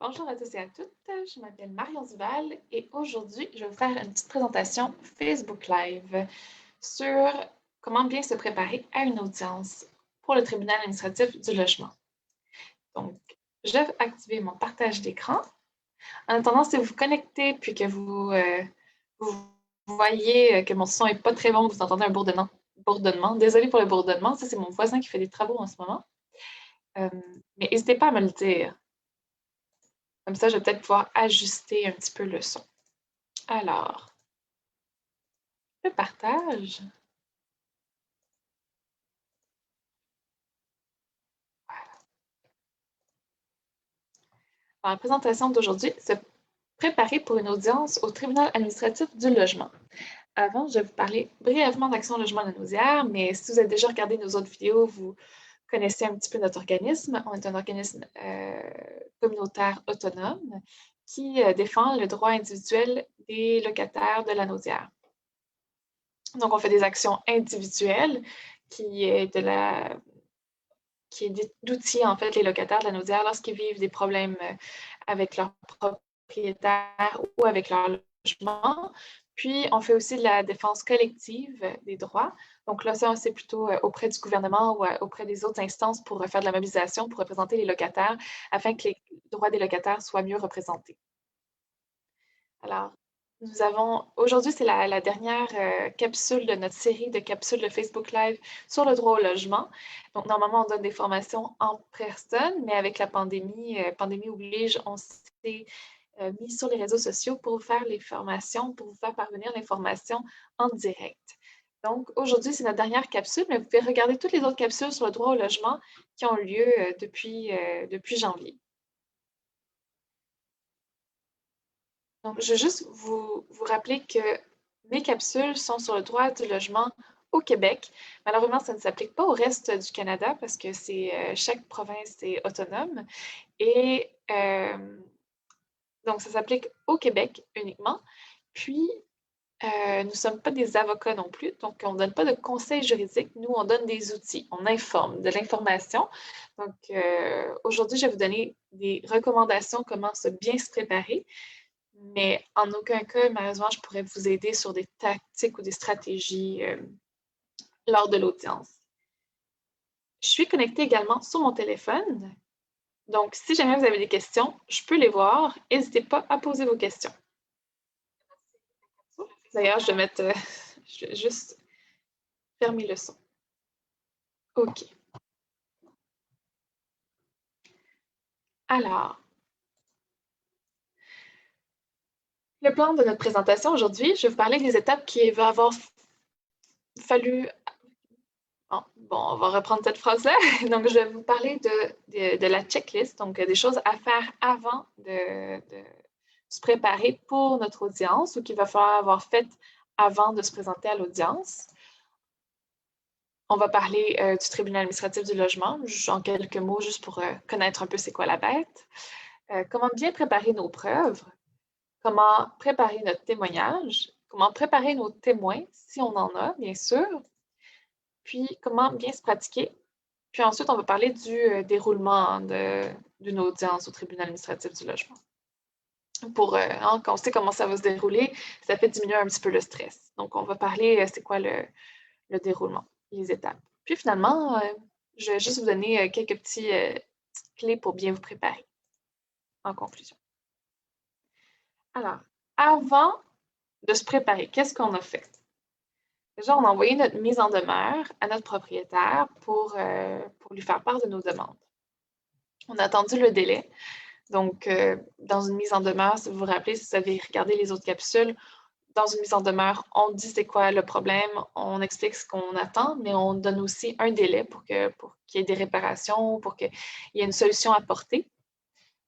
Bonjour à tous et à toutes, je m'appelle Marion Duval et aujourd'hui, je vais vous faire une petite présentation Facebook Live sur comment bien se préparer à une audience pour le tribunal administratif du logement. Donc, je vais activer mon partage d'écran. En attendant, si vous vous connectez puis que vous voyez que mon son n'est pas très bon, vous entendez un bourdonnement. Désolée pour le bourdonnement, ça c'est mon voisin qui fait des travaux en ce moment. Mais n'hésitez pas à me le dire. Comme ça, je vais peut-être pouvoir ajuster un petit peu le son. Alors, le partage. Dans la présentation d'aujourd'hui, se préparer pour une audience au tribunal administratif du logement. Avant, je vais vous parler brièvement d'Action Logement Lanaudière, mais si vous avez déjà regardé nos autres vidéos, vous connaissez un petit peu notre organisme. On est un organisme communautaire autonome qui défend le droit individuel des locataires de la Naudière. Donc, on fait des actions individuelles qui est d'outiller en fait les locataires de la Naudière lorsqu'ils vivent des problèmes avec leur propriétaire ou avec leur logement. Puis, on fait aussi de la défense collective des droits. Donc là, ça, c'est plutôt auprès du gouvernement ou auprès des autres instances pour faire de la mobilisation, pour représenter les locataires, afin que les droits des locataires soient mieux représentés. Alors, aujourd'hui, c'est la dernière capsule de notre série de capsules de Facebook Live sur le droit au logement. Donc, normalement, on donne des formations en personne, mais avec la pandémie oblige, on s'est mis sur les réseaux sociaux pour vous faire les formations, pour vous faire parvenir l'information en direct. Donc, aujourd'hui, c'est notre dernière capsule, mais vous pouvez regarder toutes les autres capsules sur le droit au logement qui ont lieu depuis janvier. Donc, je veux juste vous rappeler que mes capsules sont sur le droit du logement au Québec. Malheureusement, ça ne s'applique pas au reste du Canada parce que chaque province est autonome. Et donc, ça s'applique au Québec uniquement. Puis, nous ne sommes pas des avocats non plus, donc on ne donne pas de conseils juridiques. Nous, on donne des outils, on informe, de l'information. Donc, aujourd'hui, je vais vous donner des recommandations, comment bien se préparer. Mais en aucun cas, malheureusement, je pourrais vous aider sur des tactiques ou des stratégies lors de l'audience. Je suis connectée également sur mon téléphone. Donc, si jamais vous avez des questions, je peux les voir. N'hésitez pas à poser vos questions. D'ailleurs, je vais juste fermer le son. OK. Alors, le plan de notre présentation aujourd'hui, je vais vous parler des étapes qu'il va avoir fallu. Bon, on va reprendre cette phrase-là. Donc, je vais vous parler de la checklist, donc des choses à faire avant de se préparer pour notre audience ou qu'il va falloir avoir fait avant de se présenter à l'audience. On va parler du tribunal administratif du logement, en quelques mots, juste pour connaître un peu c'est quoi la bête. Comment bien préparer nos preuves, comment préparer notre témoignage, comment préparer nos témoins, si on en a, bien sûr, puis comment bien se pratiquer. Puis ensuite, on va parler du déroulement d'une audience au tribunal administratif du logement. Quand on sait comment ça va se dérouler, ça fait diminuer un petit peu le stress. Donc, on va parler, c'est quoi le déroulement, les étapes. Puis finalement, je vais juste vous donner quelques petites clés pour bien vous préparer en conclusion. Alors, avant de se préparer, qu'est-ce qu'on a fait? Déjà, on a envoyé notre mise en demeure à notre propriétaire pour lui faire part de nos demandes. On a attendu le délai. Donc, dans une mise en demeure, si vous vous rappelez, si vous avez regardé les autres capsules, dans une mise en demeure, on dit c'est quoi le problème, on explique ce qu'on attend, mais on donne aussi un délai pour qu'il y ait des réparations, pour qu'il y ait une solution apportée.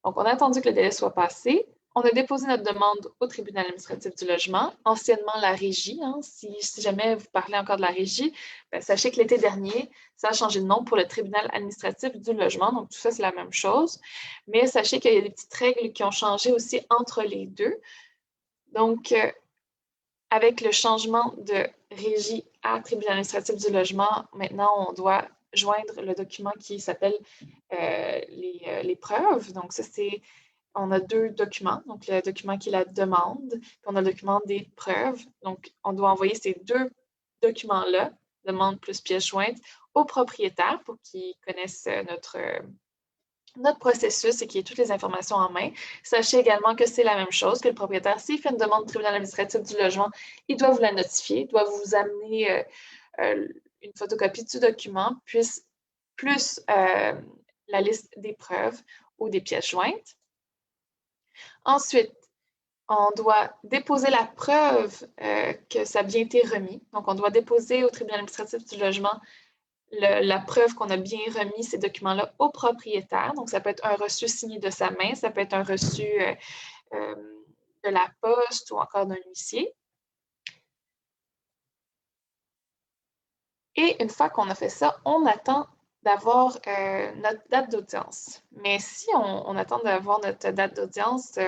Donc, on a attendu que le délai soit passé. On a déposé notre demande au tribunal administratif du logement, anciennement la régie. Si jamais vous parlez encore de la régie, sachez que l'été dernier, ça a changé de nom pour le tribunal administratif du logement. Donc, tout ça, c'est la même chose. Mais sachez qu'il y a des petites règles qui ont changé aussi entre les deux. Donc, avec le changement de régie à tribunal administratif du logement, maintenant, on doit joindre le document qui s'appelle les preuves. Donc, ça, c'est on a deux documents. Donc, le document qui est la demande, puis on a le document des preuves. Donc, on doit envoyer ces deux documents-là, demande plus pièce jointe, au propriétaire pour qu'il connaisse notre processus et qu'il ait toutes les informations en main. Sachez également que c'est la même chose que le propriétaire. S'il fait une demande au tribunal administratif du logement, il doit vous la notifier, il doit vous amener une photocopie du document, plus la liste des preuves ou des pièces jointes. Ensuite, on doit déposer la preuve que ça a bien été remis. Donc, on doit déposer au tribunal administratif du logement la preuve qu'on a bien remis ces documents-là au propriétaire. Donc, ça peut être un reçu signé de sa main, ça peut être un reçu de la poste ou encore d'un huissier. Et une fois qu'on a fait ça, on attend d'avoir notre date d'audience. Mais si on attend d'avoir notre date d'audience,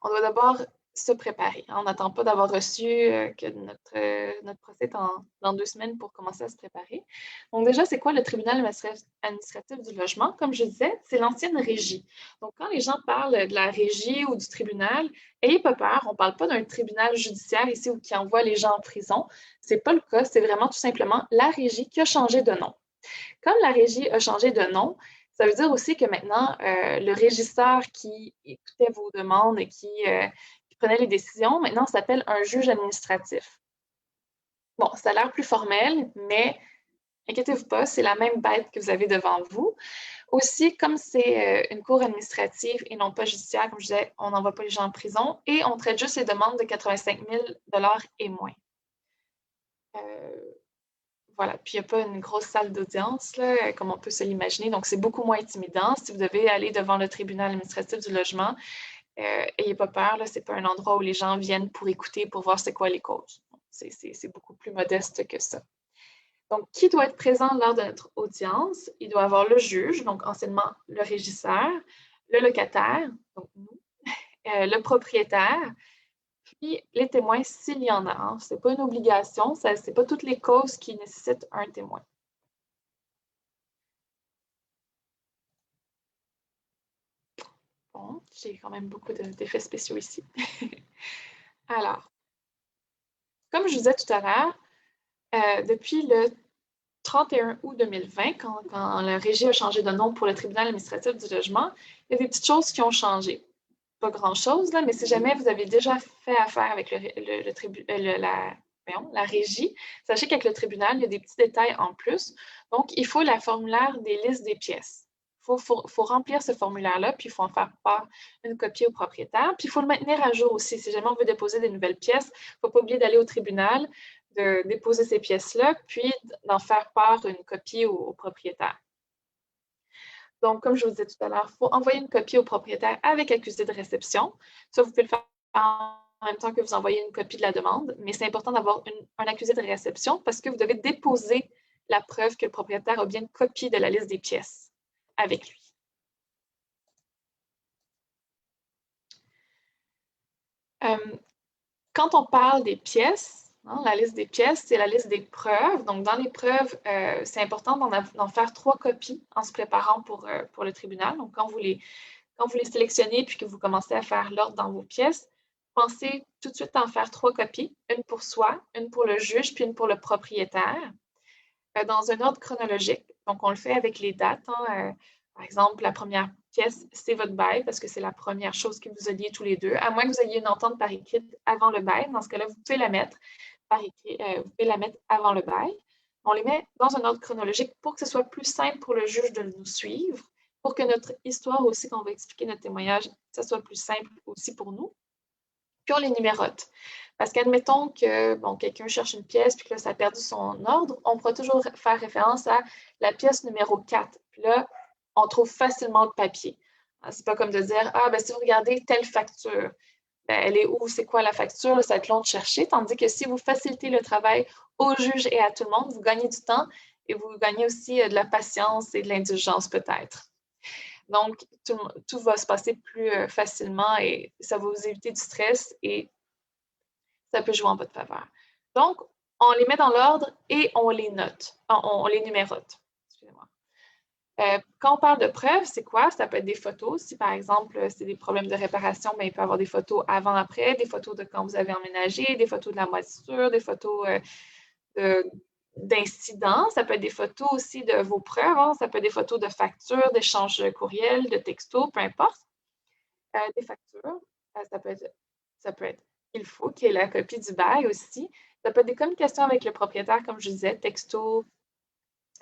on doit d'abord se préparer. On n'attend pas d'avoir reçu que notre procès est dans 2 semaines pour commencer à se préparer. Donc déjà, c'est quoi le tribunal administratif du logement? Comme je disais, c'est l'ancienne régie. Donc quand les gens parlent de la régie ou du tribunal, ayez pas peur, on ne parle pas d'un tribunal judiciaire ici où qui envoie les gens en prison. Ce n'est pas le cas, c'est vraiment tout simplement la régie qui a changé de nom. Comme la régie a changé de nom, ça veut dire aussi que maintenant, le régisseur qui écoutait vos demandes et qui prenait les décisions, maintenant s'appelle un juge administratif. Bon, ça a l'air plus formel, mais inquiétez-vous pas, c'est la même bête que vous avez devant vous. Aussi, comme c'est une cour administrative et non pas judiciaire, comme je disais, on n'envoie pas les gens en prison et on traite juste les demandes de 85 000 et moins. Voilà, puis il n'y a pas une grosse salle d'audience, là, comme on peut se l'imaginer, donc c'est beaucoup moins intimidant. Si vous devez aller devant le tribunal administratif du logement, ayez pas peur, ce n'est pas un endroit où les gens viennent pour écouter, pour voir c'est quoi les causes. C'est beaucoup plus modeste que ça. Donc, qui doit être présent lors de notre audience? Il doit avoir le juge, donc anciennement le régisseur, le locataire, donc nous, le propriétaire, puis les témoins s'il y en a. Hein. Ce n'est pas une obligation, ce n'est pas toutes les causes qui nécessitent un témoin. Bon, j'ai quand même beaucoup d'effets spéciaux ici. Alors, comme je vous disais tout à l'heure, depuis le 31 août 2020, quand le régie a changé de nom pour le tribunal administratif du logement, il y a des petites choses qui ont changé. Pas grand-chose, là, mais si jamais vous avez déjà fait affaire avec la régie, sachez qu'avec le tribunal, il y a des petits détails en plus. Donc, il faut la formulaire des listes des pièces. Il faut remplir ce formulaire-là, puis il faut en faire part une copie au propriétaire. Puis il faut le maintenir à jour aussi. Si jamais on veut déposer des nouvelles pièces, il ne faut pas oublier d'aller au tribunal, de déposer ces pièces-là, puis d'en faire part une copie au propriétaire. Donc, comme je vous disais tout à l'heure, il faut envoyer une copie au propriétaire avec accusé de réception. Ça, vous pouvez le faire en même temps que vous envoyez une copie de la demande, mais c'est important d'avoir un accusé de réception parce que vous devez déposer la preuve que le propriétaire a bien une copie de la liste des pièces avec lui. Quand on parle des pièces, hein, la liste des pièces, c'est la liste des preuves. Donc, dans les preuves, c'est important d'en faire 3 copies en se préparant pour le tribunal. Donc, quand vous les sélectionnez puis que vous commencez à faire l'ordre dans vos pièces, pensez tout de suite à en faire 3 copies, une pour soi, une pour le juge, puis une pour le propriétaire, dans un ordre chronologique. Donc, on le fait avec les dates. Hein, par exemple, la première pièce, c'est votre bail, parce que c'est la première chose que vous alliez tous les deux, à moins que vous ayez une entente par écrit avant le bail. Dans ce cas-là, vous pouvez la mettre par écrit, vous pouvez la mettre avant le bail. On les met dans un ordre chronologique pour que ce soit plus simple pour le juge de nous suivre, pour que notre histoire aussi, quand on va expliquer notre témoignage, ça soit plus simple aussi pour nous. Puis on les numérote. Parce qu'admettons que bon, quelqu'un cherche une pièce puis que là, ça a perdu son ordre, on pourra toujours faire référence à la pièce numéro 4. Puis là, on trouve facilement le papier. C'est pas comme de dire, ah, ben si vous regardez telle facture, ben, elle est où, c'est quoi la facture, là, ça va être long de chercher. Tandis que si vous facilitez le travail au juge et à tout le monde, vous gagnez du temps et vous gagnez aussi de la patience et de l'indulgence peut-être. Donc, tout va se passer plus facilement et ça va vous éviter du stress et ça peut jouer en votre faveur. Donc, on les met dans l'ordre et on les note. On les numérote. Excusez-moi. Quand on parle de preuves, c'est quoi? Ça peut être des photos. Si, par exemple, c'est des problèmes de réparation, bien, il peut y avoir des photos avant-après, des photos de quand vous avez emménagé, des photos de la moisissure, des photos d'incidents. Ça peut être des photos aussi de vos preuves. Hein. Ça peut être des photos de factures, d'échanges de courriels, de textos, peu importe. Des factures, ça peut être il faut qu'il y ait la copie du bail aussi. Ça peut être des communications avec le propriétaire, comme je disais, texto,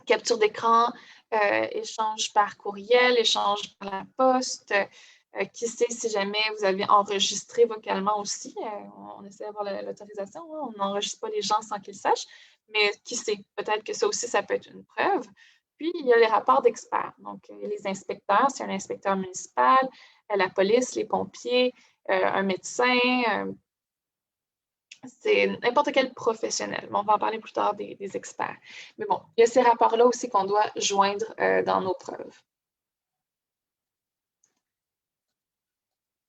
capture d'écran, échange par courriel, échange par la poste. Qui sait si jamais vous avez enregistré vocalement aussi. On essaie d'avoir l'autorisation. Hein, on n'enregistre pas les gens sans qu'ils sachent. Mais qui sait, peut-être que ça aussi, ça peut être une preuve. Puis, il y a les rapports d'experts. Donc, les inspecteurs, c'est un inspecteur municipal, la police, les pompiers, un médecin, c'est n'importe quel professionnel. Mais on va en parler plus tard des experts. Mais bon, il y a ces rapports-là aussi qu'on doit joindre dans nos preuves.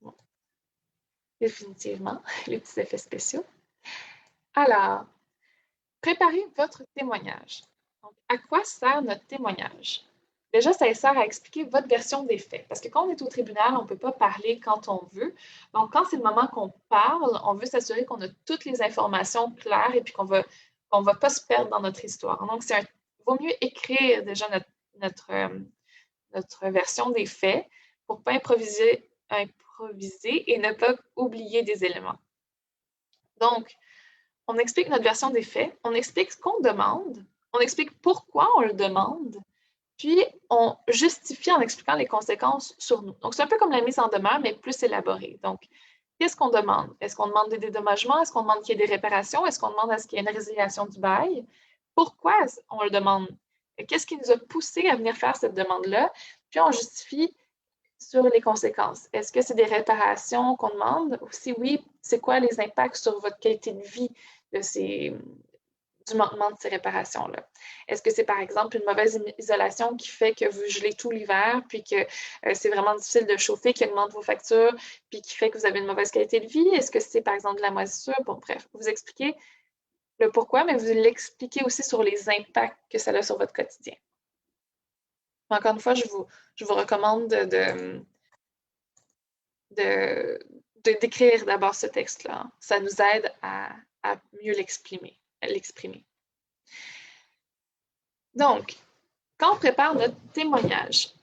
Bon, définitivement, les petits effets spéciaux. Alors, préparez votre témoignage. Donc, à quoi sert notre témoignage? Déjà, ça sert à expliquer votre version des faits. Parce que quand on est au tribunal, on ne peut pas parler quand on veut. Donc, quand c'est le moment qu'on parle, on veut s'assurer qu'on a toutes les informations claires et puis qu'on ne va pas se perdre dans notre histoire. Donc, il vaut mieux écrire déjà notre version des faits pour ne pas improviser et ne pas oublier des éléments. Donc, on explique notre version des faits, on explique ce qu'on demande, on explique pourquoi on le demande, puis on justifie en expliquant les conséquences sur nous. Donc, c'est un peu comme la mise en demeure, mais plus élaborée. Donc, qu'est-ce qu'on demande? Est-ce qu'on demande des dédommagements? Est-ce qu'on demande qu'il y ait des réparations? Est-ce qu'on demande à ce qu'il y ait une résiliation du bail? Pourquoi on le demande? Qu'est-ce qui nous a poussé à venir faire cette demande-là? Puis on justifie sur les conséquences. Est-ce que c'est des réparations qu'on demande? Ou si oui, c'est quoi les impacts sur votre qualité de vie du manquement de ces réparations-là? Est-ce que c'est par exemple une mauvaise isolation qui fait que vous gelez tout l'hiver, puis que c'est vraiment difficile de chauffer, qui augmente vos factures, puis qui fait que vous avez une mauvaise qualité de vie? Est-ce que c'est par exemple de la moisissure? Bon, bref, vous expliquez le pourquoi, mais vous l'expliquez aussi sur les impacts que ça a sur votre quotidien. Encore une fois, je vous recommande d'écrire d'abord ce texte-là. Ça nous aide à mieux l'exprimer. Donc, quand on prépare notre témoignage,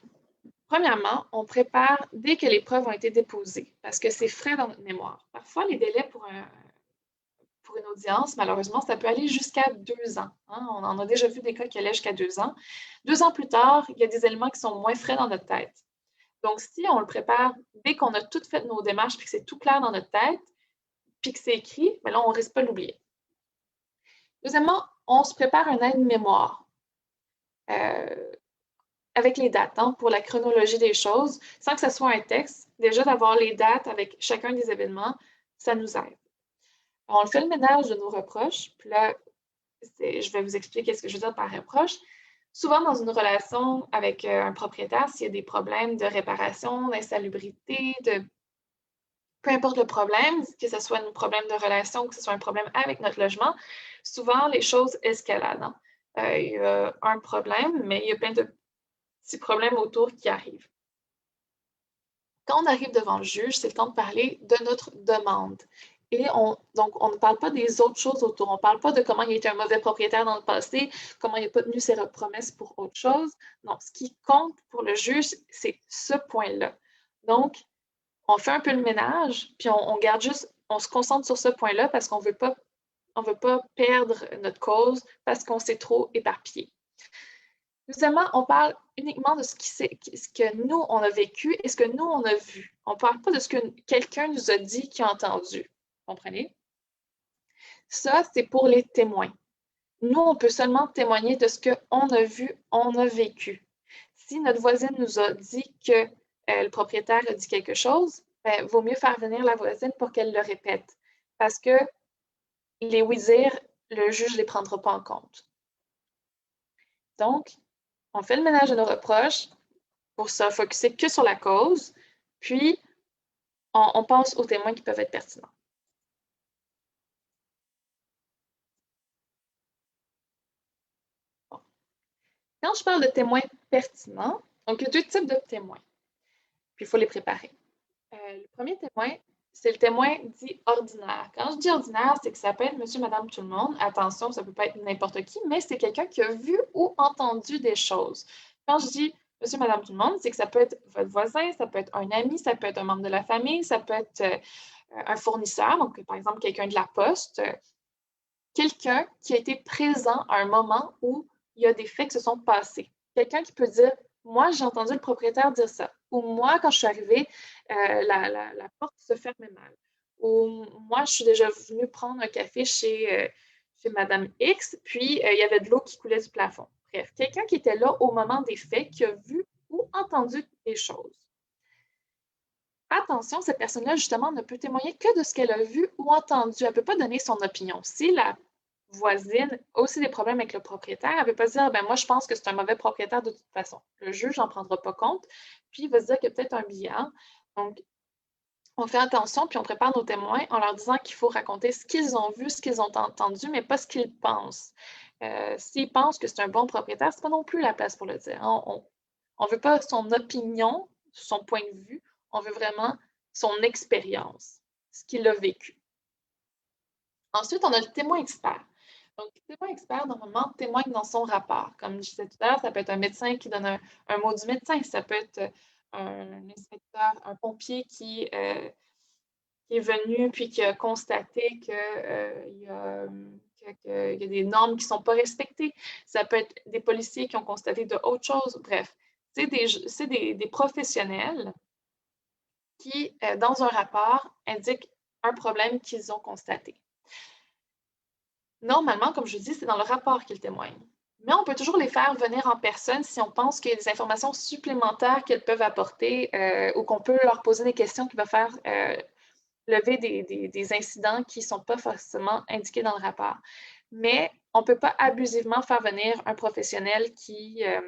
premièrement, on prépare dès que les preuves ont été déposées, parce que c'est frais dans notre mémoire. Parfois, les délais pour une audience, malheureusement, ça peut aller jusqu'à 2 ans. Hein? On en a déjà vu des cas qui allaient jusqu'à 2 ans. 2 ans plus tard, il y a des éléments qui sont moins frais dans notre tête. Donc, si on le prépare dès qu'on a tout fait nos démarches, puis que c'est tout clair dans notre tête, puis que c'est écrit, bien là, on ne risque pas de l'oublier. Deuxièmement, on se prépare un aide-mémoire avec les dates hein, pour la chronologie des choses, sans que ce soit un texte. Déjà, d'avoir les dates avec chacun des événements, ça nous aide. On fait le ménage de nos reproches, puis là, je vais vous expliquer ce que je veux dire par reproche. Souvent, dans une relation avec un propriétaire, s'il y a des problèmes de réparation, d'insalubrité, peu importe le problème, que ce soit un problème de relation ou que ce soit un problème avec notre logement, souvent les choses escaladent. Hein. Il y a un problème, mais il y a plein de petits problèmes autour qui arrivent. Quand on arrive devant le juge, c'est le temps de parler de notre demande. Et donc, on ne parle pas des autres choses autour. On ne parle pas de comment il a été un mauvais propriétaire dans le passé, comment il n'a pas tenu ses promesses pour autre chose. Non, ce qui compte pour le juge, c'est ce point-là. Donc, on fait un peu le ménage, puis on garde juste, on se concentre sur ce point-là parce qu'on veut pas perdre notre cause parce qu'on s'est trop éparpillé. Deuxièmement, on parle uniquement de ce que nous, on a vécu et ce que nous, on a vu. On ne parle pas de ce que quelqu'un nous a dit, qui a entendu. Comprenez? Ça, c'est pour les témoins. Nous, on peut seulement témoigner de ce qu'on a vu, on a vécu. Si notre voisine nous a dit que le propriétaire a dit quelque chose, il vaut mieux faire venir la voisine pour qu'elle le répète. Parce que les oui-dire, le juge ne les prendra pas en compte. Donc, on fait le ménage de nos reproches pour se focusser que sur la cause, puis on pense aux témoins qui peuvent être pertinents. Bon. Quand je parle de témoins pertinent. Donc, il y a deux types de témoins, puis il faut les préparer. Le premier témoin, c'est le témoin dit ordinaire. Quand je dis ordinaire, c'est que ça peut être monsieur, madame, tout le monde. Attention, ça ne peut pas être n'importe qui, mais c'est quelqu'un qui a vu ou entendu des choses. Quand je dis monsieur, madame, tout le monde, c'est que ça peut être votre voisin, ça peut être un ami, ça peut être un membre de la famille, ça peut être un fournisseur, donc par exemple quelqu'un de la poste, quelqu'un qui a été présent à un moment où il y a des faits qui se sont passés. Quelqu'un qui peut dire moi, j'ai entendu le propriétaire dire ça. Ou moi, quand je suis arrivée, la porte se fermait mal. Ou moi, je suis déjà venue prendre un café chez Madame X, puis il y avait de l'eau qui coulait du plafond. Bref, quelqu'un qui était là au moment des faits, qui a vu ou entendu des choses. Attention, cette personne-là, justement, ne peut témoigner que de ce qu'elle a vu ou entendu. Elle ne peut pas donner son opinion. Si la voisine a aussi des problèmes avec le propriétaire, elle ne peut pas se dire ben moi, je pense que c'est un mauvais propriétaire de toute façon. Le juge n'en prendra pas compte, puis il va se dire qu'il y a peut-être un billard. Donc, on fait attention, puis on prépare nos témoins en leur disant qu'il faut raconter ce qu'ils ont vu, ce qu'ils ont entendu, mais pas ce qu'ils pensent. S'ils pensent que c'est un bon propriétaire, ce n'est pas non plus la place pour le dire. On ne veut pas son opinion, son point de vue, on veut vraiment son expérience, ce qu'il a vécu. Ensuite, on a le témoin expert. Donc, le témoin expert, normalement, témoigne dans son rapport. Comme je disais tout à l'heure, ça peut être un médecin qui donne un mot du médecin, ça peut être un inspecteur, un pompier qui est venu puis qui a constaté qu'il y a des normes qui ne sont pas respectées. Ça peut être des policiers qui ont constaté d'autres choses. Bref, c'est des professionnels qui, dans un rapport, indiquent un problème qu'ils ont constaté. Normalement, comme je dis, c'est dans le rapport qu'ils témoignent. Mais on peut toujours les faire venir en personne si on pense qu'il y a des informations supplémentaires qu'elles peuvent apporter ou qu'on peut leur poser des questions qui vont faire lever des incidents qui ne sont pas forcément indiqués dans le rapport. Mais on ne peut pas abusivement faire venir un professionnel qui a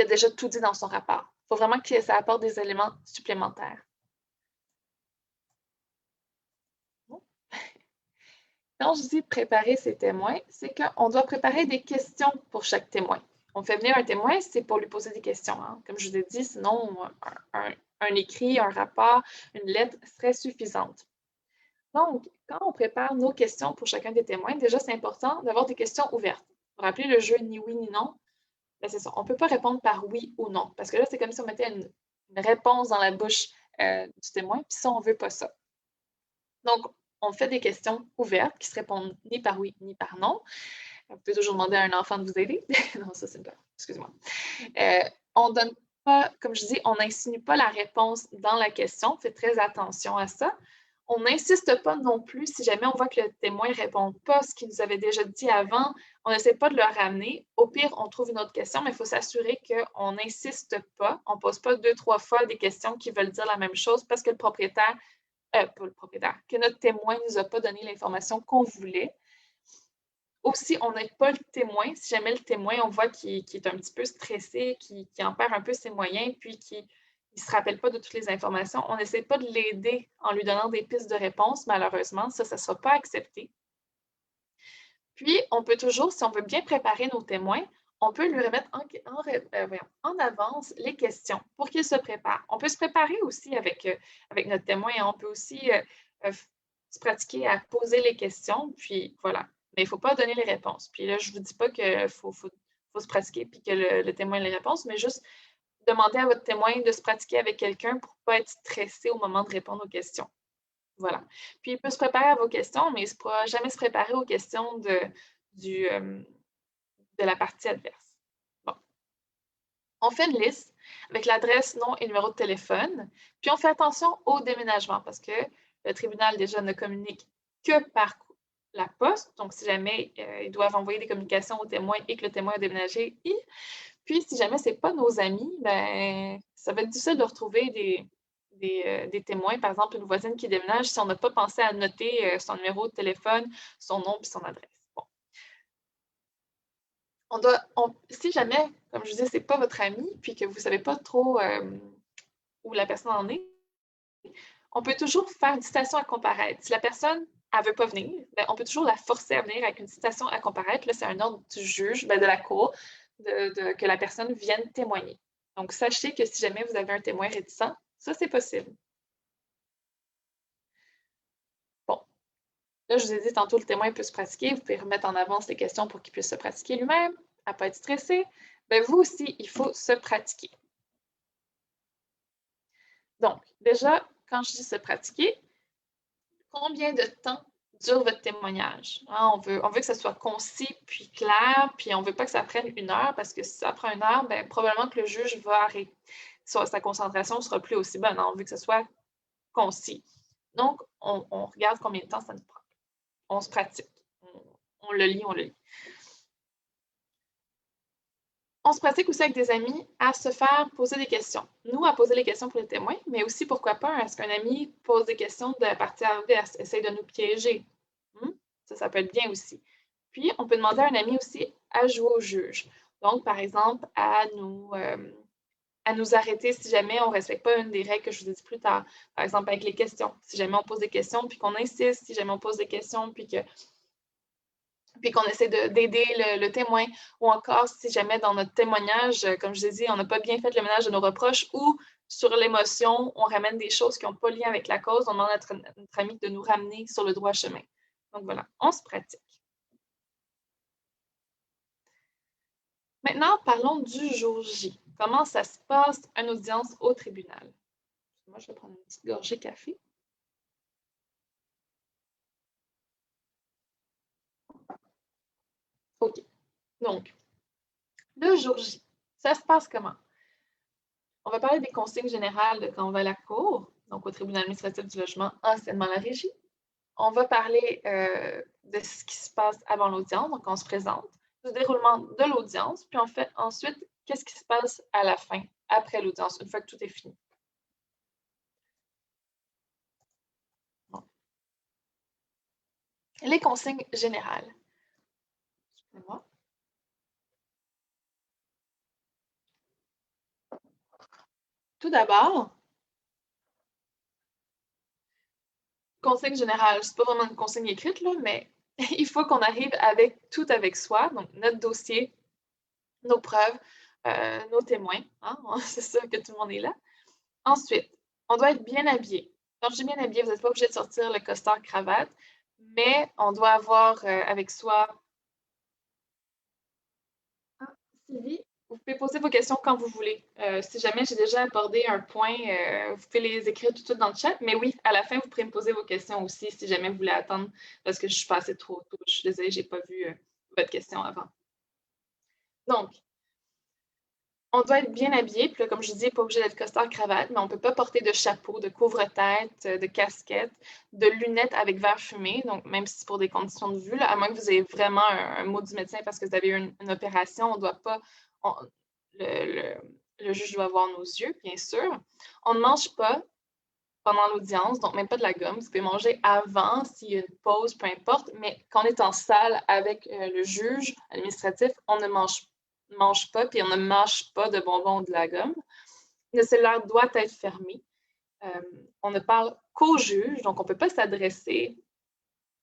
déjà tout dit dans son rapport. Il faut vraiment que ça apporte des éléments supplémentaires. Quand je dis préparer ses témoins, c'est qu'on doit préparer des questions pour chaque témoin. On fait venir un témoin, c'est pour lui poser des questions. Hein. Comme je vous ai dit, sinon, un écrit, un rapport, une lettre serait suffisante. Donc, quand on prépare nos questions pour chacun des témoins, déjà, c'est important d'avoir des questions ouvertes. Vous vous rappelez le jeu ni oui ni non? Ben, c'est ça. On ne peut pas répondre par oui ou non, parce que là, c'est comme si on mettait une réponse dans la bouche du témoin, puis ça, on ne veut pas ça. Donc, on fait des questions ouvertes qui se répondent ni par oui ni par non. Vous pouvez toujours demander à un enfant de vous aider. Non, ça, c'est une blague. Excusez-moi. On donne pas, comme je dis, on n'insinue pas la réponse dans la question. Faites très attention à ça. On n'insiste pas non plus si jamais on voit que le témoin ne répond pas à ce qu'il nous avait déjà dit avant. On n'essaie pas de le ramener. Au pire, on trouve une autre question, mais il faut s'assurer qu'on n'insiste pas. On ne pose pas 2-3 fois des questions qui veulent dire la même chose parce que que notre témoin ne nous a pas donné l'information qu'on voulait. Aussi, on n'aide pas le témoin. Si jamais le témoin, on voit qu'il est un petit peu stressé, qu'il en perd un peu ses moyens, puis qu'il ne se rappelle pas de toutes les informations, on n'essaie pas de l'aider en lui donnant des pistes de réponse. Malheureusement, ça ne sera pas accepté. Puis, on peut toujours, si on veut bien préparer nos témoins, on peut lui remettre en avance les questions pour qu'il se prépare. On peut se préparer aussi avec notre témoin. On peut aussi se pratiquer à poser les questions, puis voilà. Mais il ne faut pas donner les réponses. Puis là, je ne vous dis pas qu'il faut se pratiquer puis que le témoin ait les réponses, mais juste demander à votre témoin de se pratiquer avec quelqu'un pour ne pas être stressé au moment de répondre aux questions. Voilà. Puis il peut se préparer à vos questions, mais il ne pourra jamais se préparer aux questions de la partie adverse. Bon. On fait une liste avec l'adresse, nom et numéro de téléphone, puis on fait attention au déménagement parce que le tribunal déjà ne communique que par la poste. Donc, si jamais ils doivent envoyer des communications aux témoins et que le témoin a déménagé, puis si jamais ce n'est pas nos amis, ben, ça va être difficile de retrouver des témoins, par exemple une voisine qui déménage, si on n'a pas pensé à noter son numéro de téléphone, son nom et son adresse. Bon. Si jamais, comme je disais, ce n'est pas votre ami, puis que vous ne savez pas trop où la personne en est, on peut toujours faire une citation à comparaître. Si la personne ne veut pas venir, ben, on peut toujours la forcer à venir avec une citation à comparaître. Là, c'est un ordre du juge, ben, de la cour. que la personne vienne témoigner. Donc, sachez que si jamais vous avez un témoin réticent, ça, c'est possible. Bon, là, je vous ai dit tantôt, le témoin peut se pratiquer. Vous pouvez remettre en avance les questions pour qu'il puisse se pratiquer lui-même, à ne pas être stressé. Bien, vous aussi, il faut se pratiquer. Donc, déjà, quand je dis se pratiquer, combien de temps dure votre témoignage? Hein, on veut que ça soit concis puis clair, puis on ne veut pas que ça prenne 1 heure, parce que si ça prend 1 heure, bien, probablement que le juge va arrêter. Sa concentration ne sera plus aussi bonne. Hein, on veut que ce soit concis. Donc, on regarde combien de temps ça nous prend. On se pratique. On le lit, on le lit. On se pratique aussi avec des amis à se faire poser des questions. Nous, à poser les questions pour les témoins, mais aussi, pourquoi pas, est-ce qu'un ami pose des questions de partie adverse, essaye de nous piéger? Ça peut être bien aussi. Puis, on peut demander à un ami aussi à jouer au juge. Donc, par exemple, à nous arrêter si jamais on ne respecte pas une des règles que je vous ai dit plus tard. Par exemple, avec les questions. Si jamais on pose des questions, puis qu'on insiste, si jamais on pose des questions, puis qu'on essaie d'aider le témoin, ou encore si jamais dans notre témoignage, comme je vous ai dit, on n'a pas bien fait le ménage de nos reproches, ou sur l'émotion, on ramène des choses qui n'ont pas lien avec la cause, on demande à notre ami de nous ramener sur le droit chemin. Donc voilà, on se pratique. Maintenant, parlons du jour J. Comment ça se passe une audience au tribunal? Moi, je vais prendre une petite gorgée de café. OK. Donc, le jour J, ça se passe comment? On va parler des consignes générales de quand on va à la cour, donc au tribunal administratif du logement, anciennement la régie. On va parler de ce qui se passe avant l'audience, donc on se présente, du déroulement de l'audience, puis on fait ensuite qu'est-ce qui se passe à la fin, après l'audience, une fois que tout est fini. Bon. Les consignes générales. Excusez-moi. Tout d'abord, consigne générale, c'est pas vraiment une consigne écrite, là, mais il faut qu'on arrive avec tout avec soi, donc notre dossier, nos preuves, nos témoins. Hein? C'est sûr que tout le monde est là. Ensuite, on doit être bien habillé. Quand je dis bien habillé, vous n'êtes pas obligé de sortir le costard cravate, mais on doit avoir avec soi. Ah, Sylvie, vous pouvez poser vos questions quand vous voulez. Si jamais j'ai déjà abordé un point, vous pouvez les écrire tout de suite dans le chat. Mais oui, à la fin, vous pourrez me poser vos questions aussi si jamais vous voulez attendre parce que je suis passée trop tôt. Je suis désolée, je n'ai pas vu votre question avant. Donc, on doit être bien habillé. Puis là, comme je dis, pas obligé d'être costard cravate, mais on ne peut pas porter de chapeau, de couvre-tête, de casquette, de lunettes avec verre fumé. Donc, même si c'est pour des conditions de vue, là, à moins que vous ayez vraiment un mot du médecin parce que vous avez eu une opération, on ne doit pas. Le juge doit voir nos yeux, bien sûr. On ne mange pas pendant l'audience, donc même pas de la gomme. Vous pouvez manger avant, s'il y a une pause, peu importe, mais quand on est en salle avec le juge administratif, on ne mange pas, puis on ne mâche pas de bonbons ou de la gomme. Le cellulaire doit être fermé. On ne parle qu'au juge, donc on ne peut pas s'adresser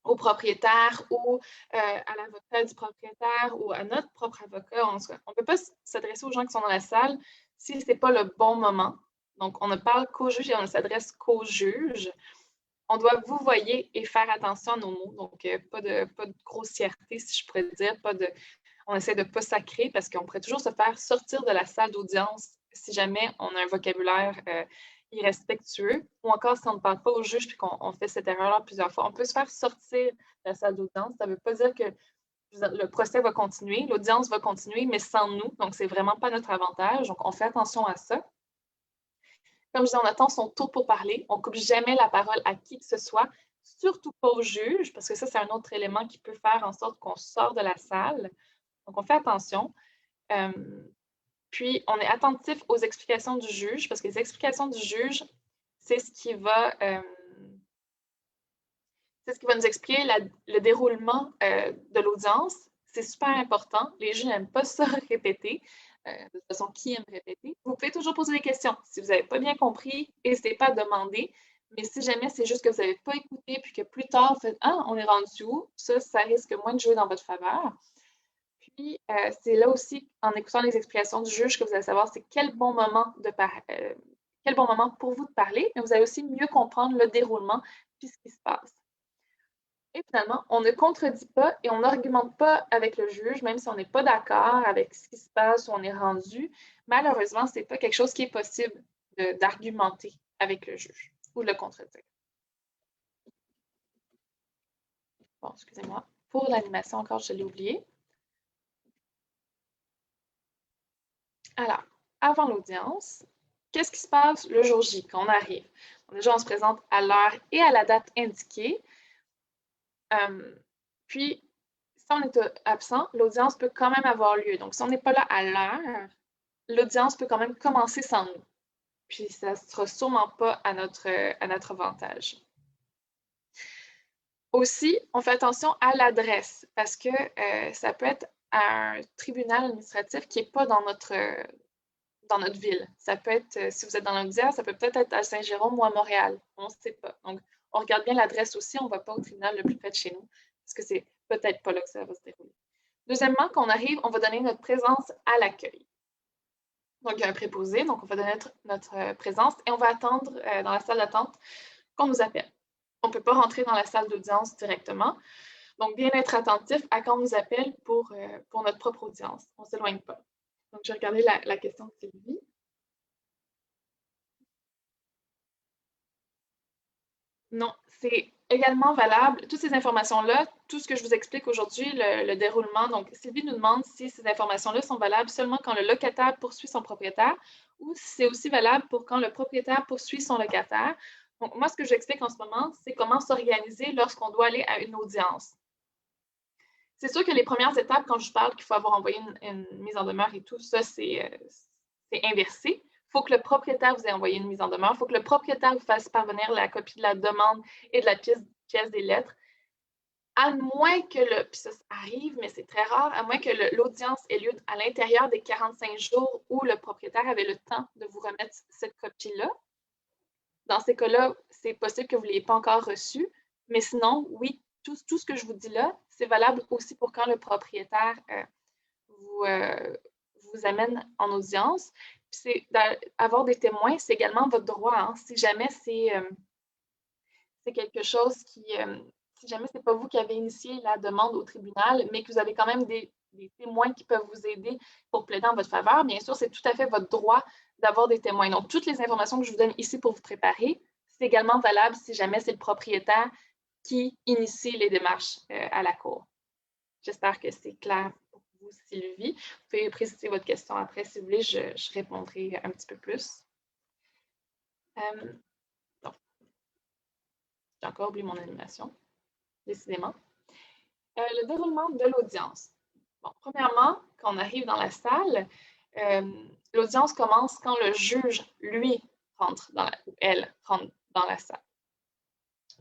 au propriétaire ou à l'avocat du propriétaire ou à notre propre avocat. On ne peut pas s'adresser aux gens qui sont dans la salle si ce n'est pas le bon moment. Donc, on ne parle qu'au juge et on ne s'adresse qu'au juge. On doit vous voyer et faire attention à nos mots. Donc, pas de grossièreté, si je pourrais dire. On essaie de ne pas sacrer parce qu'on pourrait toujours se faire sortir de la salle d'audience si jamais on a un vocabulaire irrespectueux, ou encore si on ne parle pas au juge et qu'on fait cette erreur-là plusieurs fois. On peut se faire sortir de la salle d'audience. Ça ne veut pas dire que le procès va continuer, l'audience va continuer, mais sans nous. Donc, ce n'est vraiment pas notre avantage. Donc, on fait attention à ça. Comme je dis, on attend son tour pour parler. On ne coupe jamais la parole à qui que ce soit, surtout pas au juge, parce que ça, c'est un autre élément qui peut faire en sorte qu'on sort de la salle. Donc, on fait attention. Puis, on est attentif aux explications du juge, parce que les explications du juge, c'est ce qui va nous expliquer le déroulement de l'audience. C'est super important. Les juges n'aiment pas ça répéter. De toute façon, qui aime répéter? Vous pouvez toujours poser des questions. Si vous n'avez pas bien compris, n'hésitez pas à demander. Mais si jamais c'est juste que vous n'avez pas écouté, puis que plus tard, vous faites « Ah, on est rendu où? » Ça risque moins de jouer dans votre faveur. Puis, c'est là aussi, en écoutant les explications du juge, que vous allez savoir c'est quel bon moment pour vous de parler, mais vous allez aussi mieux comprendre le déroulement puis ce qui se passe. Et finalement, on ne contredit pas et on n'argumente pas avec le juge, même si on n'est pas d'accord avec ce qui se passe ou on est rendu. Malheureusement, ce n'est pas quelque chose qui est possible d'argumenter avec le juge ou de le contredire. Bon, excusez-moi. Pour l'animation, encore, je l'ai oublié. Alors, avant l'audience, qu'est-ce qui se passe le jour J quand on arrive? Bon, déjà, on se présente à l'heure et à la date indiquée. Puis, si on est absent, l'audience peut quand même avoir lieu. Donc, si on n'est pas là à l'heure, l'audience peut quand même commencer sans nous. Puis, ça ne sera sûrement pas à notre avantage. Aussi, on fait attention à l'adresse parce que ça peut être un tribunal administratif qui n'est pas dans notre ville. Ça peut être, si vous êtes dans l'Audière, ça peut peut-être être à Saint-Jérôme ou à Montréal. On ne sait pas. Donc, on regarde bien l'adresse aussi. On ne va pas au tribunal le plus près de chez nous parce que c'est peut-être pas là que ça va se dérouler. Deuxièmement, quand on arrive, on va donner notre présence à l'accueil. Donc, il y a un préposé, donc on va donner notre présence et on va attendre dans la salle d'attente qu'on nous appelle. On ne peut pas rentrer dans la salle d'audience directement. Donc, bien être attentif à quand on nous appelle pour notre propre audience. On ne s'éloigne pas. Donc, je vais regarder la question de Sylvie. Non, c'est également valable. Toutes ces informations-là, tout ce que je vous explique aujourd'hui, le déroulement, donc Sylvie nous demande si ces informations-là sont valables seulement quand le locataire poursuit son propriétaire ou si c'est aussi valable pour quand le propriétaire poursuit son locataire. Donc, moi, ce que j'explique en ce moment, c'est comment s'organiser lorsqu'on doit aller à une audience. C'est sûr que les premières étapes, quand je parle qu'il faut avoir envoyé une mise en demeure et tout, ça, c'est inversé. Il faut que le propriétaire vous ait envoyé une mise en demeure. Il faut que le propriétaire vous fasse parvenir la copie de la demande et de la pièce des lettres. À moins que puis ça arrive, mais c'est très rare, à moins que l'audience ait lieu à l'intérieur des 45 jours où le propriétaire avait le temps de vous remettre cette copie-là. Dans ces cas-là, c'est possible que vous ne l'ayez pas encore reçue. Mais sinon, oui, tout ce que je vous dis là, c'est valable aussi pour quand le propriétaire vous amène en audience. Puis c'est avoir des témoins, c'est également votre droit. Hein. Si jamais c'est quelque chose si jamais ce n'est pas vous qui avez initié la demande au tribunal, mais que vous avez quand même des témoins qui peuvent vous aider pour plaider en votre faveur, bien sûr, c'est tout à fait votre droit d'avoir des témoins. Donc, toutes les informations que je vous donne ici pour vous préparer, c'est également valable si jamais c'est le propriétaire qui initie les démarches à la cour. J'espère que c'est clair pour vous, Sylvie. Vous pouvez préciser votre question après, si vous voulez, je répondrai un petit peu plus. J'ai encore oublié mon animation, décidément. Le déroulement de l'audience. Bon, premièrement, quand on arrive dans la salle, l'audience commence quand le juge, lui, rentre ou elle rentre dans la salle.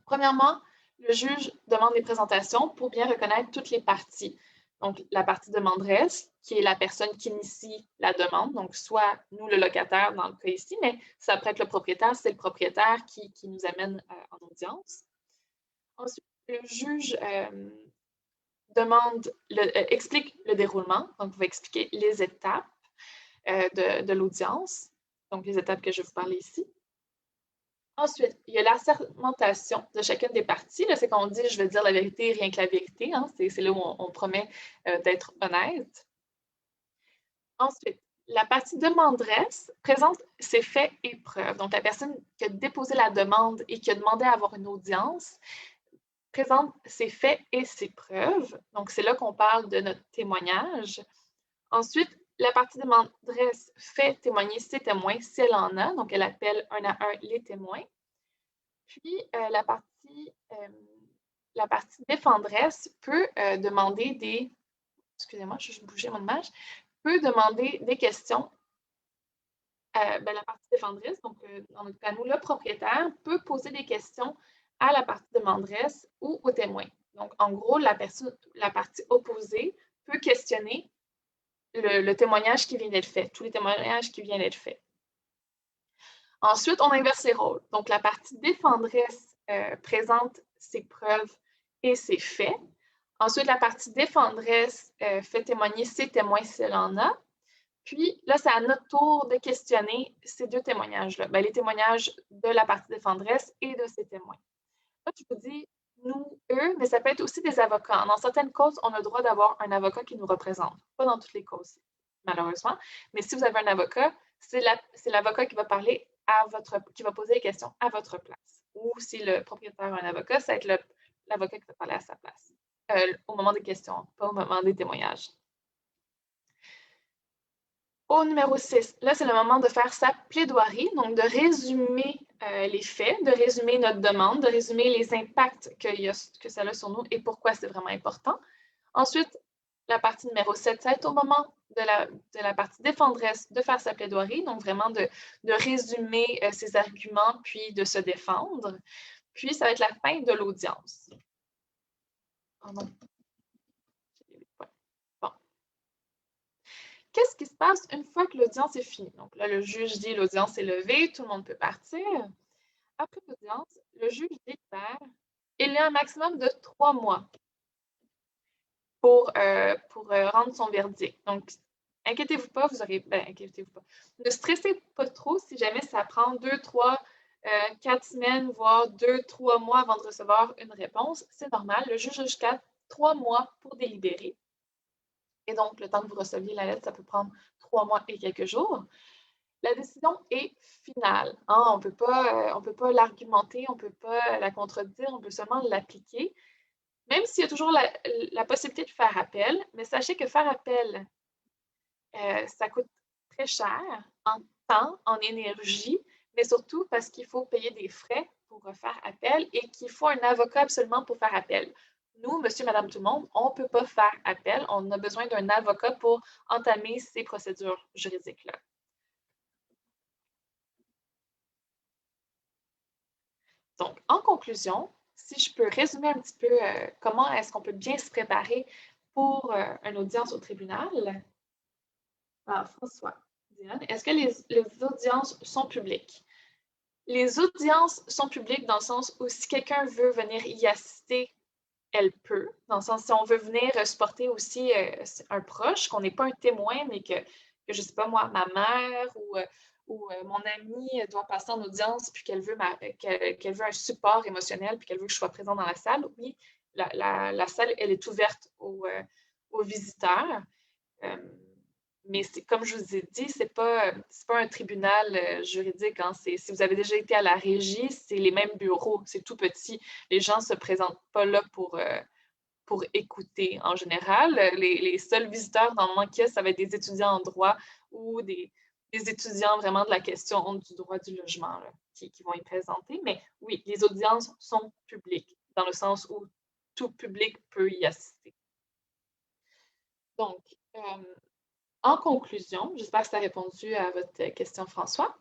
Premièrement, le juge demande des présentations pour bien reconnaître toutes les parties. Donc, la partie demanderesse, qui est la personne qui initie la demande, donc soit nous, le locataire, dans le cas ici, mais ça peut être le propriétaire, c'est le propriétaire qui nous amène en audience. Ensuite, le juge explique le déroulement, donc va expliquer les étapes de l'audience, donc les étapes que je vais vous parler ici. Ensuite, il y a l'assermentation de chacune des parties. C'est quand on dit « je vais dire la vérité, rien que la vérité hein, ». C'est là où on promet d'être honnête. Ensuite, la partie demanderesse présente ses faits et preuves. Donc, la personne qui a déposé la demande et qui a demandé à avoir une audience présente ses faits et ses preuves. Donc, c'est là qu'on parle de notre témoignage. Ensuite, la partie demanderesse fait témoigner ses témoins si elle en a. Donc, elle appelle un à un les témoins. Puis, la partie défenderesse peut demander des... Excusez-moi, je vais juste bouger mon image. Peut demander des questions. La partie défenderesse, donc dans notre cas, nous, le propriétaire, peut poser des questions à la partie demanderesse ou au témoin. Donc, en gros, la partie opposée peut questionner le témoignage qui vient d'être fait, tous les témoignages qui viennent d'être faits. Ensuite, on inverse les rôles. Donc, la partie défenderesse présente ses preuves et ses faits. Ensuite, la partie défendresse fait témoigner ses témoins s'il en a. Puis là, c'est à notre tour de questionner ces deux témoignages-là, les témoignages de la partie défendresse et de ses témoins. Là, tu peux dire nous, eux, mais ça peut être aussi des avocats. Dans certaines causes, on a le droit d'avoir un avocat qui nous représente. Pas dans toutes les causes, malheureusement. Mais si vous avez un avocat, c'est l'avocat qui va parler qui va poser les questions à votre place. Ou si le propriétaire a un avocat, ça va être l'avocat qui va parler à sa place. Au moment des questions, pas au moment des témoignages. Au numéro 6, là, c'est le moment de faire sa plaidoirie, donc de résumer les faits, de résumer notre demande, de résumer les impacts que ça a sur nous et pourquoi c'est vraiment important. Ensuite, la partie numéro 7, ça va être au moment de la partie défendresse de faire sa plaidoirie, donc vraiment de résumer ses arguments puis de se défendre. Puis, ça va être la fin de l'audience. Oh non. Bon. Qu'est-ce qui se passe une fois que l'audience est finie? Donc là, le juge dit l'audience est levée, tout le monde peut partir. Après l'audience, le juge délibère. Il y a un maximum de 3 mois pour rendre son verdict. Donc, inquiétez-vous pas, inquiétez-vous pas. Ne stressez pas trop si jamais ça prend 2, 3, 4 semaines, voire 2, 3 mois avant de recevoir une réponse. C'est normal. Le juge a jusqu'à 3 mois pour délibérer. Et donc, le temps que vous receviez la lettre, ça peut prendre 3 mois et quelques jours. La décision est finale. Hein? On peut pas l'argumenter, on ne peut pas la contredire, on peut seulement l'appliquer. Même s'il y a toujours la possibilité de faire appel, mais sachez que faire appel, ça coûte très cher en temps, en énergie, mais surtout parce qu'il faut payer des frais pour faire appel et qu'il faut un avocat absolument pour faire appel. Nous, monsieur, madame, tout le monde, on ne peut pas faire appel. On a besoin d'un avocat pour entamer ces procédures juridiques-là. Donc, en conclusion, si je peux résumer un petit peu comment est-ce qu'on peut bien se préparer pour une audience au tribunal. François, Diane, est-ce que les audiences sont publiques? Les audiences sont publiques dans le sens où si quelqu'un veut venir y assister, elle peut. Dans le sens, si on veut venir supporter aussi un proche, qu'on n'est pas un témoin, mais que je ne sais pas moi, ma mère ou mon amie doit passer en audience puis qu'elle veut un support émotionnel puis qu'elle veut que je sois présente dans la salle, oui, la salle, elle est ouverte aux visiteurs. Mais comme je vous ai dit, ce n'est pas un tribunal juridique. Hein. Si vous avez déjà été à la régie, c'est les mêmes bureaux, c'est tout petit. Les gens ne se présentent pas là pour écouter en général. Les seuls visiteurs dans mon cas, ça va être des étudiants en droit ou des étudiants vraiment de la question du droit du logement là, qui vont y présenter. Mais oui, les audiences sont publiques, dans le sens où tout public peut y assister. Donc, en conclusion, j'espère que ça a répondu à votre question, François.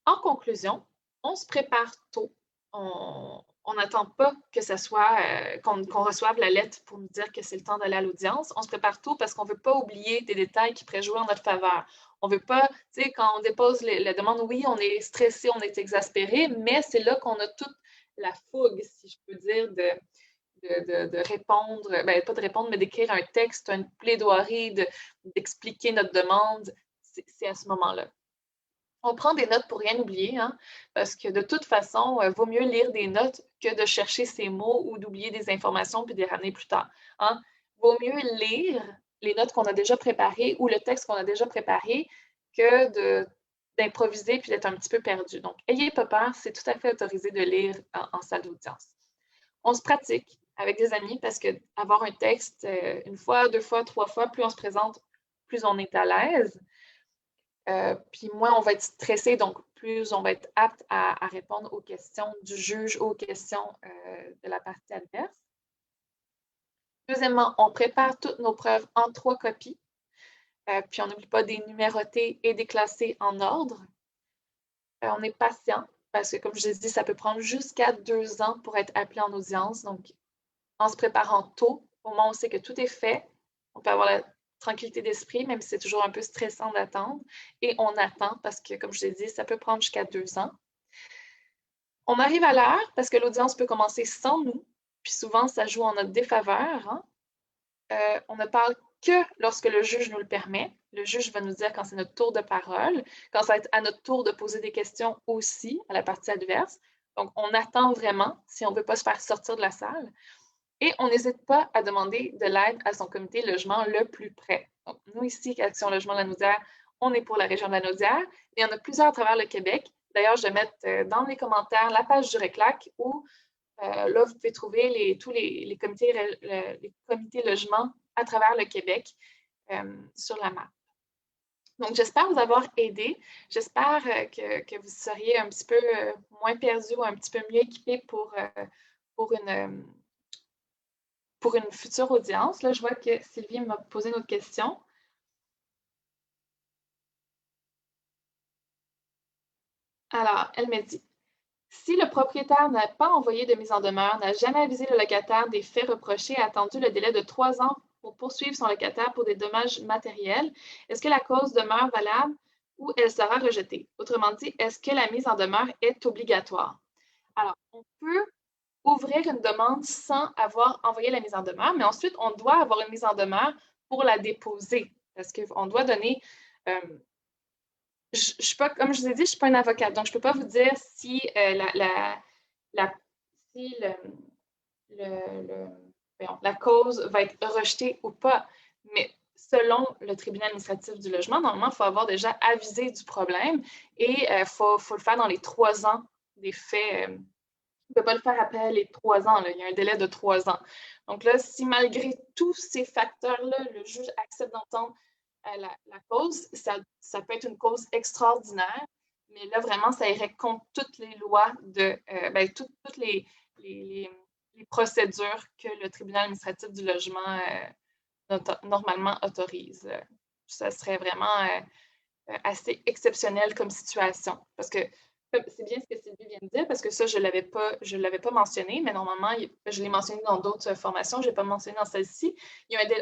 En conclusion, on se prépare tôt. On n'attend pas que ça soit qu'on reçoive la lettre pour nous dire que c'est le temps d'aller à l'audience. On se prépare tôt parce qu'on ne veut pas oublier des détails qui pourraient jouer en notre faveur. On ne veut pas, tu sais, quand on dépose la demande, oui, on est stressé, on est exaspéré, mais c'est là qu'on a toute la fougue, si je peux dire, de répondre, pas de répondre, mais d'écrire un texte, une plaidoirie, d'expliquer notre demande. C'est à ce moment-là. On prend des notes pour rien oublier, hein, parce que de toute façon, il vaut mieux lire des notes que de chercher ces mots ou d'oublier des informations puis de les ramener plus tard. Hein. Vaut mieux lire les notes qu'on a déjà préparées ou le texte qu'on a déjà préparé que d'improviser puis d'être un petit peu perdu. Donc, ayez pas peur, c'est tout à fait autorisé de lire en salle d'audience. On se pratique avec des amis parce qu'avoir un texte une fois, 2 fois, 3 fois, plus on se présente, plus on est à l'aise. Puis moins on va être stressé, donc plus on va être apte à répondre aux questions du juge, aux questions de la partie adverse. Deuxièmement, on prépare toutes nos preuves en 3 copies. Puis on n'oublie pas des numérotés et des classés en ordre. On est patient parce que, comme je l'ai dit, ça peut prendre jusqu'à 2 ans pour être appelé en audience. Donc, en se préparant tôt, au moment où on sait que tout est fait, on peut avoir la tranquillité d'esprit, même si c'est toujours un peu stressant d'attendre. Et on attend parce que, comme je l'ai dit, ça peut prendre jusqu'à 2 ans. On arrive à l'heure parce que l'audience peut commencer sans nous. Puis souvent, ça joue en notre défaveur. Hein? on ne parle que lorsque le juge nous le permet. Le juge va nous dire quand c'est notre tour de parole, quand ça va être à notre tour de poser des questions aussi à la partie adverse. Donc, on attend vraiment si on ne veut pas se faire sortir de la salle. Et on n'hésite pas à demander de l'aide à son comité logement le plus près. Donc, nous, ici, Action Logement Lanaudière, on est pour la région de Lanaudière. Il y en a plusieurs à travers le Québec. D'ailleurs, je vais mettre dans les commentaires la page du RECLAC où là, vous pouvez trouver tous les comités logements à travers le Québec sur la map. Donc, j'espère vous avoir aidé. J'espère que vous seriez un petit peu moins perdu ou un petit peu mieux équipé pour une future audience. Là, je vois que Sylvie m'a posé une autre question. Alors, elle me dit, si le propriétaire n'a pas envoyé de mise en demeure, n'a jamais avisé le locataire des faits reprochés et a attendu le délai de 3 ans pour poursuivre son locataire pour des dommages matériels, est-ce que la cause demeure valable ou elle sera rejetée? Autrement dit, est-ce que la mise en demeure est obligatoire? Alors, on peut ouvrir une demande sans avoir envoyé la mise en demeure, mais ensuite, on doit avoir une mise en demeure pour la déposer parce qu'on doit donner... je suis pas, comme je vous ai dit, je ne suis pas une avocate, donc je ne peux pas vous dire si, si la cause va être rejetée ou pas. Mais selon le tribunal administratif du logement, normalement, il faut avoir déjà avisé du problème et il faut le faire dans les 3 ans des faits. On ne peut pas le faire après les 3 ans. Là, il y a un délai de 3 ans. Donc là, si malgré tous ces facteurs-là, le juge accepte d'entendre la cause, ça peut être une cause extraordinaire, mais là, vraiment, ça irait contre toutes les lois toutes les procédures que le tribunal administratif du logement normalement autorise. Ça serait vraiment assez exceptionnel comme situation. Parce que c'est bien ce que Sylvie vient de dire, parce que ça, je ne l'avais pas mentionné, mais normalement, je l'ai mentionné dans d'autres formations, je ne l'ai pas mentionné dans celle-ci.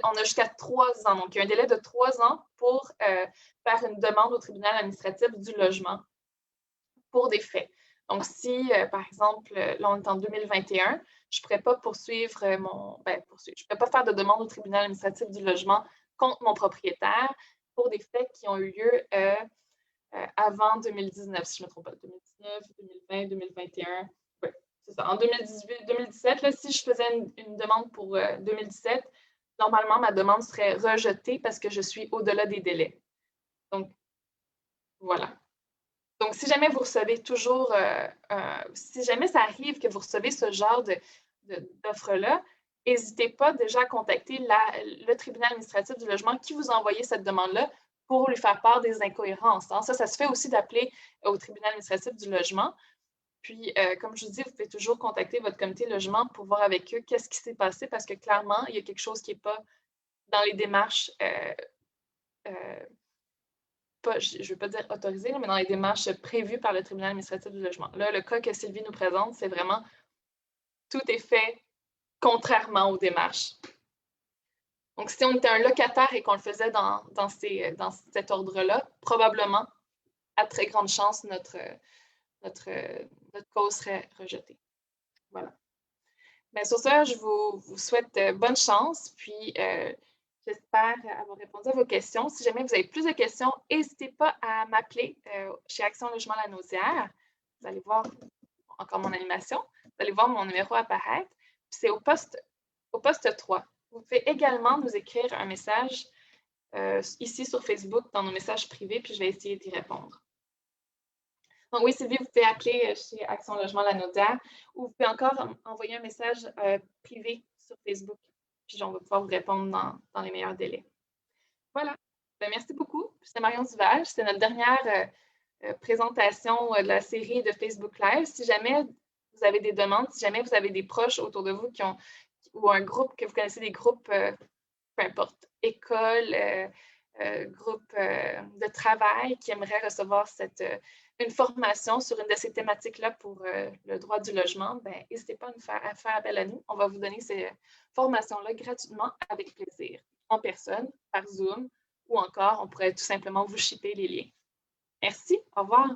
On a jusqu'à 3 ans. Donc, il y a un délai de 3 ans pour faire une demande au tribunal administratif du logement pour des faits. Donc, si, par exemple, là, on est en 2021, je ne pourrais pas poursuivre je ne pourrais pas faire de demande au tribunal administratif du logement contre mon propriétaire pour des faits qui ont eu lieu avant 2019, si je ne me trompe pas. 2019, 2020, 2021. Oui, c'est ça. En 2018, 2017, là, si je faisais une demande pour 2017, normalement, ma demande serait rejetée parce que je suis au-delà des délais. Donc, voilà. Donc, si jamais vous recevez toujours, si jamais ça arrive que vous recevez ce genre d'offre-là, n'hésitez pas déjà à contacter le tribunal administratif du logement qui vous a envoyé cette demande-là pour lui faire part des incohérences. Hein. Ça se fait aussi d'appeler au tribunal administratif du logement. Puis, comme je vous dis, vous pouvez toujours contacter votre comité logement pour voir avec eux qu'est-ce qui s'est passé parce que clairement, il y a quelque chose qui n'est pas dans les démarches je ne veux pas dire autorisé, mais dans les démarches prévues par le tribunal administratif du logement. Là, le cas que Sylvie nous présente, c'est vraiment tout est fait contrairement aux démarches. Donc, si on était un locataire et qu'on le faisait dans cet ordre-là, probablement, à très grande chance, notre cause serait rejetée. Voilà. Bien, sur ça, je vous souhaite bonne chance, puis j'espère avoir répondu à vos questions. Si jamais vous avez plus de questions, n'hésitez pas à m'appeler chez Action Logement Lanaudière. Vous allez voir encore mon animation. Vous allez voir mon numéro apparaître. C'est au poste 3. Vous pouvez également nous écrire un message ici sur Facebook dans nos messages privés, puis je vais essayer d'y répondre. Donc oui, Sylvie, vous pouvez appeler chez Action Logement Lanaudière ou vous pouvez encore envoyer un message privé sur Facebook. Puis on va pouvoir vous répondre dans les meilleurs délais. Voilà. Bien, merci beaucoup. C'est Marion Duvage. C'est notre dernière présentation de la série de Facebook Live. Si jamais vous avez des demandes, si jamais vous avez des proches autour de vous ou un groupe, que vous connaissez des groupes, peu importe, école, groupe de travail qui aimerait recevoir une formation sur une de ces thématiques-là pour le droit du logement, ben, n'hésitez pas à faire appel à nous. On va vous donner ces formations-là gratuitement avec plaisir, en personne, par Zoom, ou encore, on pourrait tout simplement vous shipper les liens. Merci, au revoir.